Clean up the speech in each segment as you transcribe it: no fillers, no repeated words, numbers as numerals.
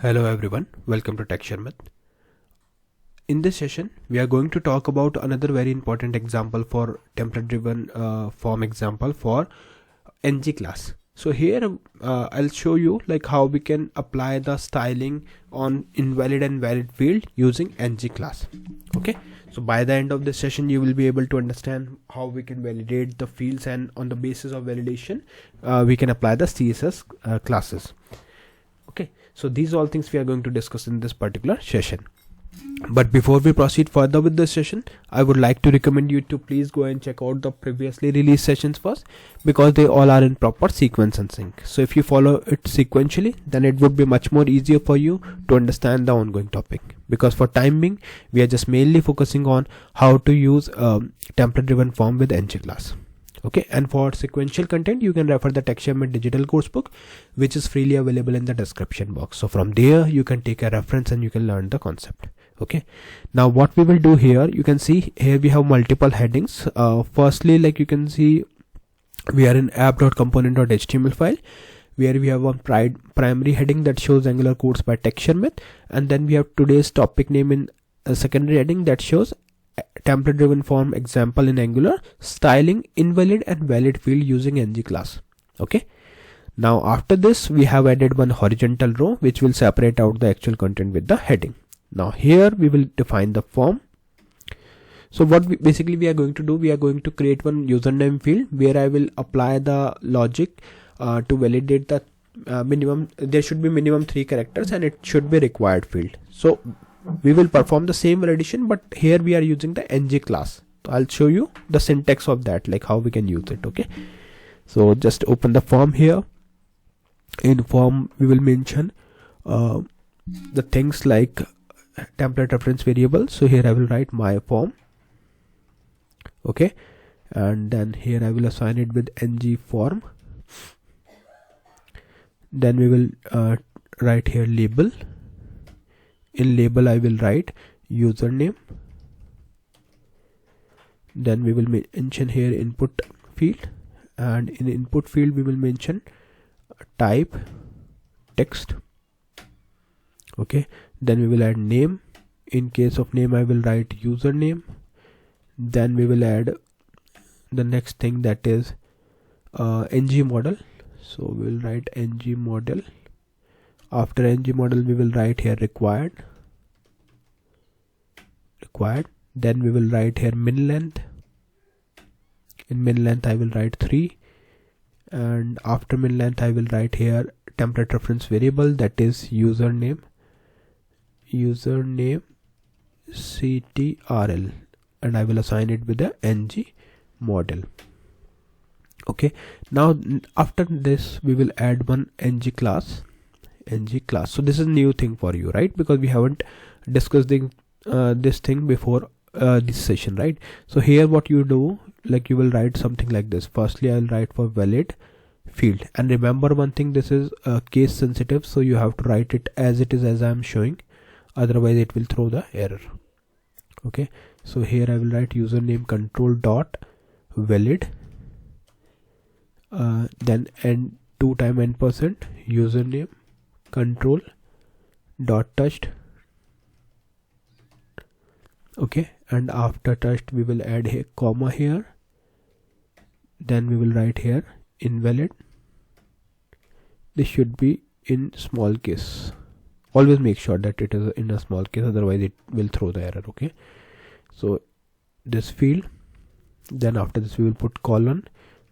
Hello everyone, welcome to Sharmit. In this session, we are going to talk about another very important example for template driven form example for ngClass. So here I'll show you like how we can apply the styling on invalid and valid field using ngClass. Okay, so by the end of this session you will be able to understand how we can validate the fields, and on the basis of validation we can apply the CSS classes. Okay, so these all things we are going to discuss in this particular session. But before we proceed further with this session, I would like to recommend you to please go and check out the previously released sessions first, because they all are in proper sequence and sync. So if you follow it sequentially, then it would be much more easier for you to understand the ongoing topic, because for time being we are just mainly focusing on how to use template driven form with ngClass. Okay, and for sequential content you can refer the Sharmit digital course book, which is freely available in the description box. So from there you can take a reference and you can learn the concept. Okay, now what we will do here, you can see here we have multiple headings. Firstly, like you can see, we are in app.component.html file, where we have one primary heading that shows Angular codes by Sharmit, and then we have today's topic name in a secondary heading that shows template driven form example in Angular, styling invalid and valid field using ngClass. Okay, now after this we have added one horizontal row which will separate out the actual content with the heading. Now here we will define the form. So what we are going to do, we are going to create one username field where I will apply the logic to validate the minimum. There should be minimum 3 characters and it should be required field. So we will perform the same validation, but here we are using the ngClass. So I'll show you the syntax of that, like how we can use it. Okay, so just open the form here. In form we will mention the things like template reference variable. So here I will write my form. Okay, and then here I will assign it with ng form. Then we will write here label. In label I will write username. Then we will mention here input field, and in input field we will mention type text. Okay, then we will add name. In case of name I will write username. Then we will add the next thing, that is ng model. So we will write ng model. After ng model we will write here required. Then we will write here min length. In min length I will write 3, and after min length I will write here template reference variable, that is username ctrl, and I will assign it with the ng model. Okay, now after this we will add one ngClass. So this is a new thing for you, right? Because we haven't discussed this thing before this session, right? So here what you do, like you will write something like this. Firstly I'll write for valid field, and remember one thing, this is case sensitive, so you have to write it as it is, as I am showing, otherwise it will throw the error. Okay, so here I will write username control dot valid, then end 2 time %, username control dot touched. Okay, and after touched we will add a comma here. Then we will write here invalid. This should be in small case. Always make sure that it is in a small case, otherwise it will throw the error. Okay, so this field, then after this we will put colon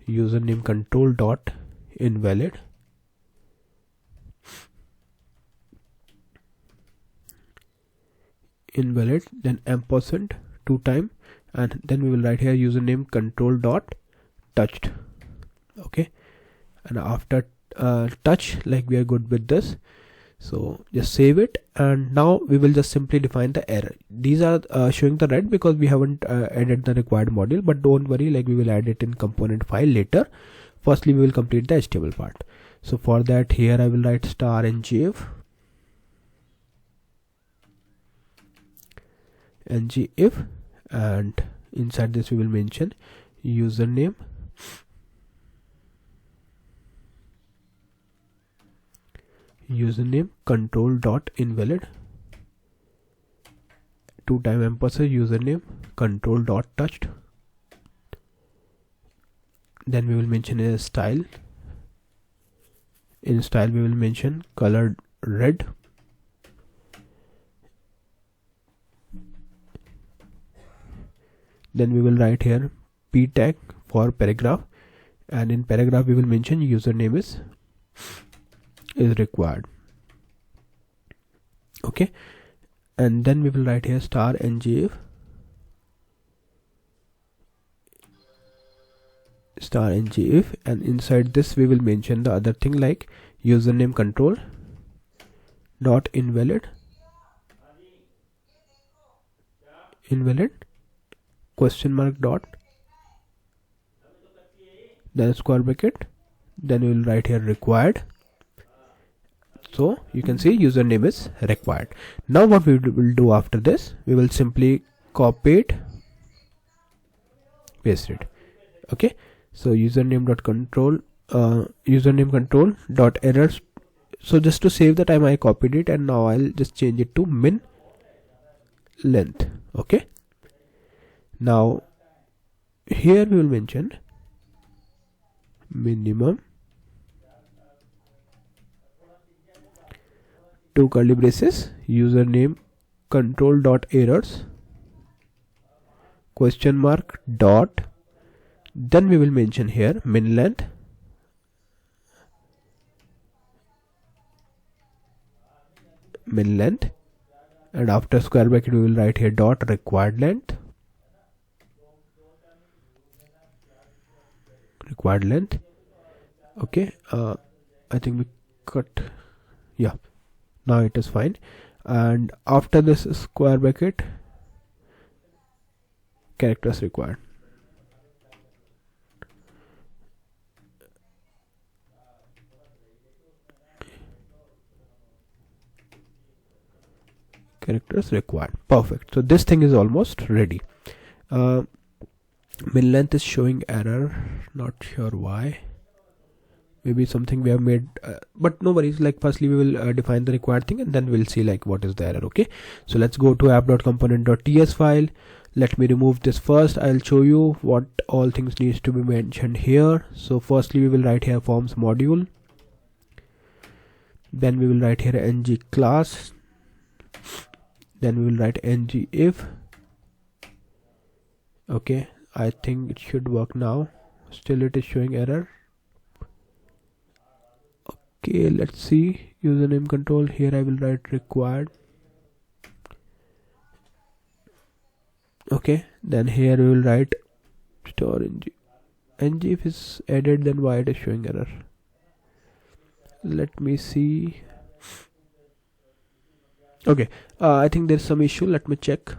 username control dot invalid. Then ampersand 2 time, and then we will write here username control dot touched. Okay, and after touch, like we are good with this, so just save it, and now we will just simply define the error. These are showing the red because we haven't added the required module, but don't worry, like we will add it in component file later. Firstly we will complete the HTML part. So for that, here I will write star ngif, and inside this we will mention username username control dot invalid, 2 time ampersand username control dot touched. Then we will mention a style. In style we will mention colored red. Then we will write here p tag for paragraph, and in paragraph we will mention username is required. Okay, and then we will write here star ng if, and inside this we will mention the other thing like username control dot invalid question mark dot, then square bracket, then we will write here required. So you can see username is required. Now what we will do after this, we will simply copy it, paste it. Okay, so username control dot errors. So just to save the time I copied it, and now I'll just change it to min length. Okay, now here we will mention minimum 2 curly braces username control dot errors question mark dot, then we will mention here min length and after square bracket we will write here dot required length. Okay, I think we cut, yeah, now it is fine. And after this square bracket, characters required. Perfect. So this thing is almost ready. Min length is showing error, not sure why. Maybe something we have made, but no worries. Like firstly we will define the required thing, and then we'll see like what is the error. Okay, so let's go to app.component.ts file. Let me remove this first. I'll show you what all things needs to be mentioned here. So firstly we will write here forms module, then we will write here ngClass, then we will write ngIf. Okay, I think it should work now. Still it is showing error. Okay, let's see. Username control, here I will write required. Okay, then here we will write store ng if is added, then why it is showing error. Let me see. Okay, I think there's some issue. Let me check.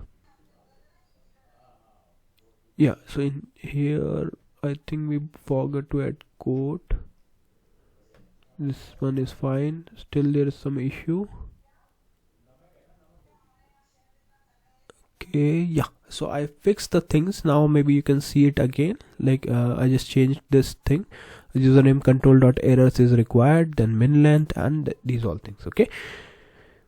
Yeah, so in here I think we forgot to add quote. This one is fine. Still there is some issue. Okay, yeah, so I fixed the things. Now maybe you can see it again. Like I just changed this thing. Username control dot errors is required, then min length, and these all things. Okay,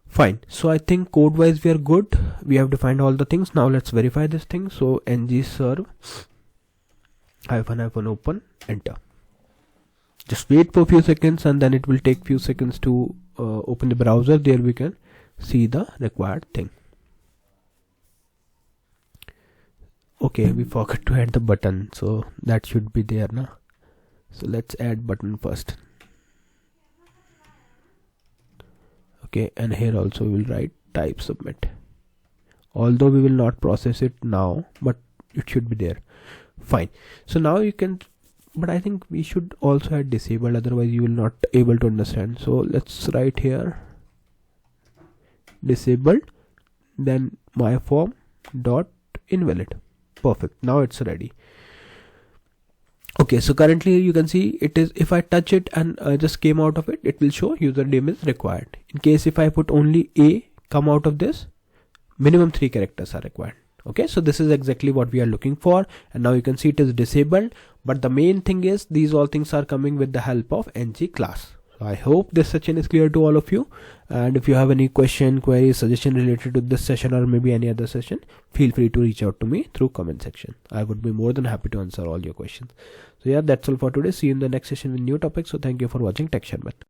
fine. So I think code wise we are good. We have defined all the things. Now let's verify this thing. So ng serve -- open, enter. Just wait for a few seconds, and then it will take few seconds to open the browser. There we can see the required thing. Okay, we forgot to add the button, so that should be there now. So let's add button first. Okay, and here also we will write type submit. Although we will not process it now, but it should be there. Fine. So now you can, but I think we should also add disabled, otherwise you will not able to understand. So let's write here disabled, then my form dot invalid. Perfect. Now it's ready. Okay, so currently you can see it is, if I touch it and just came out of it, it will show username is required. In case if I put only a come out of this, minimum 3 characters are required. Okay, so this is exactly what we are looking for, and now you can see it is disabled. But the main thing is these all things are coming with the help of ngClass. I hope this section is clear to all of you, and if you have any question, query, suggestion related to this session or maybe any other session, feel free to reach out to me through comment section. I would be more than happy to answer all your questions. So yeah, that's all for today. See you in the next session with new topics. So thank you for watching Tech Sharmit.